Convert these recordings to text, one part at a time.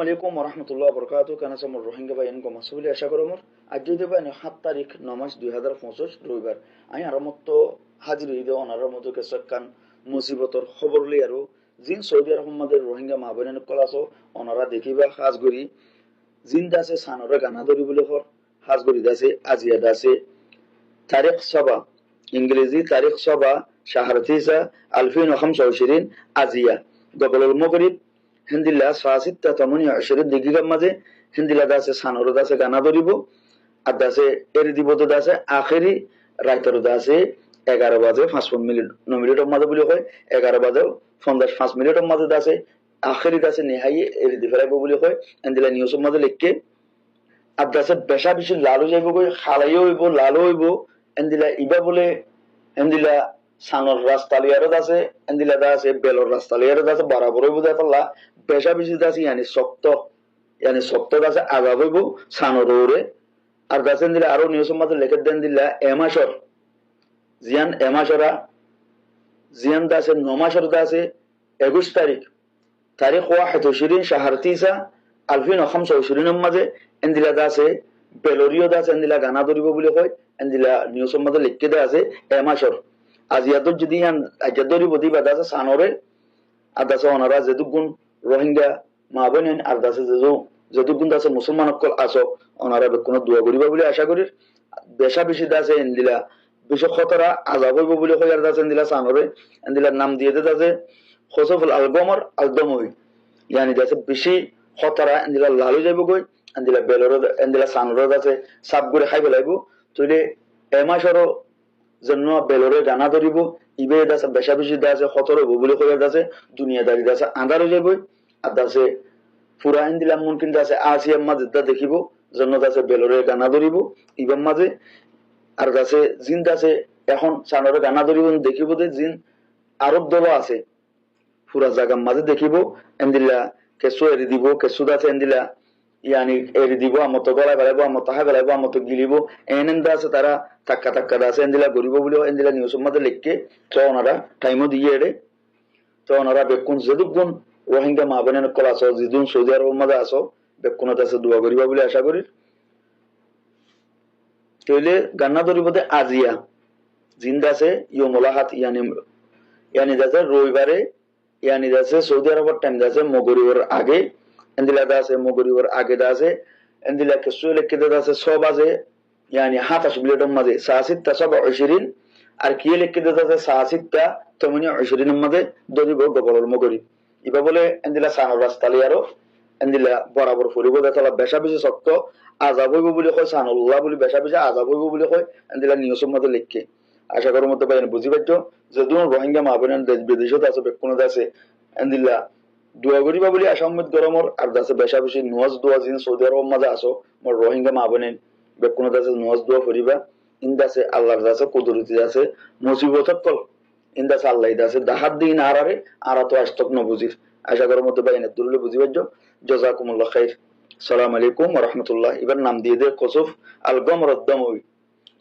আলাইকুম রহমতুল্লাহ বরকাত কেন আমার রোহিঙ্গা ভাই এনকো মাসুলি আশা করো মোর আজ যদি ভাই 7 তারিখ 9 মাস 2025 রবিবার আমি আর মত হাজির হইতে অনার মতো কেসকান মুসিবতর খবর লি আর জিন সৌদি আরব মাদের রোহিঙ্গা মা বোন কলাছো অনারা দেখিবা হাজগরি জিন দাসে সানরে গানা ধরি বলে হর হাজগরি দাসে আজিয়া দাসে তারিখ সবা ইংরেজি তারিখ সবা শাহর 2025 আজিয়া গবলুল মগরিব হিন্দিলা 6:28 মাঝে হিন্দিলা দাসে সানর দাসে গানা ধরিব আর দাসে এর দিব তো দাসে আখেরি রাইতর দাসে 11:55 মাঝে বলে কয় 11:55 মাঝে দাসে আখেরি দাসে নেহাই এর দি ফেরাইব বলে কয় হিন্দিলা নিউজ মাঝে লিখকে আর দাসে বেশা বেশি লালু যাইব কই খালাইও হইব লালু হইব হিন্দিলা ইবা বলে হিন্দিলা সানর রাস্তালিয়ারও আছে এন্দিলা দাসে বেলর রাস্তালিয়ারও আছে বরাবর হইব দাতলা পেশা বেশি দাসি ইয়ানি শক্ত দাসে আগাব হইব সানর ওরে আর দাসে এন্দিলা আরো নিউজ মাঝে লেখে দেন দিলা এমাসর জিয়ান এমাসরা জিয়ান দাসে 9 মাসের দাসে 21 তারিখ 21 শাহর 2025 মাঝে এন্দিলা দাসে বেলরিও দাসে এন্দিলা গানা ধরিব বলে কয় এন্দিলা নিউজ মাঝে লিখে দেয়া আছে এমাসর আজিয়াত যদি আজাদরি বদি বাদাসে সানরে আদাসে ওনারা যেদুগুন রোহিঙ্গা মা বোন আর দাসে যেদুগুন দাসে মুসলমান অকল আসো ওনারা বেকুনো দোয়া করিবা বলে আশা করি বেশা বেশি দাসে এন্দিলা বেশি খতরা আজাব হইব বলে কয়ার দাসে এন্দিলা সানরে এন্দিলা নাম দিয়ে দে দাসে খসফুল আলগমর আলদমই ইয়ানি দাসে বেশি খতরা এন্দিলা লালু যাইব গই এন্দিলা বেলর এন্দিলা সানরে দাসে সাব করে খাই ফেলাইব তইলে এমাসরও জন্য বেলরে গানা ধরিব ইবে দাসে বেশা বেশি দাসে খতর হইব বলে কয়ার দাসে দুনিয়াদারি দাসে আন্ধার হয়ে যাইব আর দাসে ফুরাইন দিলাম মুমকিন দাসে আসিয়ার মাঝে দা দেখিব জন্য দাসে বেলরে গানা ধরিব ইবাম মাঝে আর দাসে জিন দাসে এখন সানরে গানা ধরিব দেখিব যে জিন আরব দল আছে পুরা জায়গার মাঝে দেখিব এন্দিলা কেসু এরি দিব কেসু দাসে এন্দিলা ইয়ানি এরি দিব আমতো গলায় বেলাইব আমতো হাই বেলাইব আমতো গিলিব এনেন্দা আছে তারা টাক্কা টাক্কা দাসে এন্দিলা গরিব বলে এন্দিলা নিউজ মাঝে লিখকে তো ওনারা টাইমও দিয়ে এড়ে তো ওনারা বেকুন যেদুগুন রোহিঙ্গা মা বোনের কল আসো যেদুন সৌদি আরব মাঝে আসো বেকুন দাসে দোয়া করিবা বলে আশা করি তইলে গান্না ধরিবতে আজিয়া জিন্দাসে ইয়মুলাহাত ইয়ানি দাসে রবিবারে ইয়ানি দাসে সৌদি আরবের টাইম দাসে মগরিবর আগে এন্দিলা দাসে মগরিবর আগে দাসে এন্দিলা কেসু লিখকে দাসে 6 বাজে ইয়ানি 27 মাঝে 6:27 আর কি লিখকে দাসে 6:28 মাঝে দরিব গবলর মগরিব ইবা বলে এন্দিলা সানর রাস্তালি আরো এন্দিলা বরাবর ফুরিব দাতলা বেশা বেশি শক্ত আযাব হইব বলে কয় সানুল্লাহ বলে বেশা বেশি আযাব হইব বলে কয় এন্দিলা নিউজ মাঝে লিখকে আশা করার মতো বাইন বুঝি পাইতো যদি রোহিঙ্গা মা বোন দেশ বিদেশত আছে বেকুন দাসে এন্দিলা দোয়া করিবা বলে আসামত গরমর আর দাসে বেশা বেশি নওয়াজ দোয়া জিন সৌদি আরব মাঝে আসো মোর রোহিঙ্গা মা বোন বেকুন দাসে নওয়াজ দোয়া করিবা ইন্দাসে আল্লাহর দাসে কুদরতি আছে মুসিবতত কল ইন্দাসে আল্লাহ দাসে দাহাত দিন আরারে আরা তো আস্তক ন বুঝির আশা করার মতো বাইন দুরুলে বুঝি পাইতো জাযাকুমুল্লাহ খাইর আসসালামু আলাইকুম ওয়া রাহমাতুল্লাহ এবার নাম দিয়ে দে কসফ আল গমরদ্দমই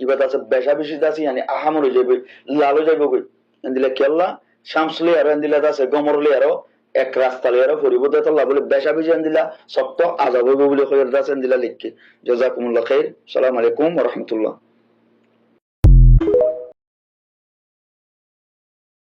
ইবা দাসে বেশা বেশি দাসি ইয়ানি আহামর হয়ে যাবে লালো যাইব কই এন্দিলা কেল্লা শামসলে আর এন্দিলা দাসে গমরলে আরো এক রাস্তালে আরো ফরিবত আল্লাহ বলে বেশা বেশি এন্দিলা সত্য আযাব হইব বলে কইর দাসে এন্দিলা লিখকে জাযাকুমুল্লাহ খাইর আসসালামু আলাইকুম ওয়া রাহমাতুল্লাহ।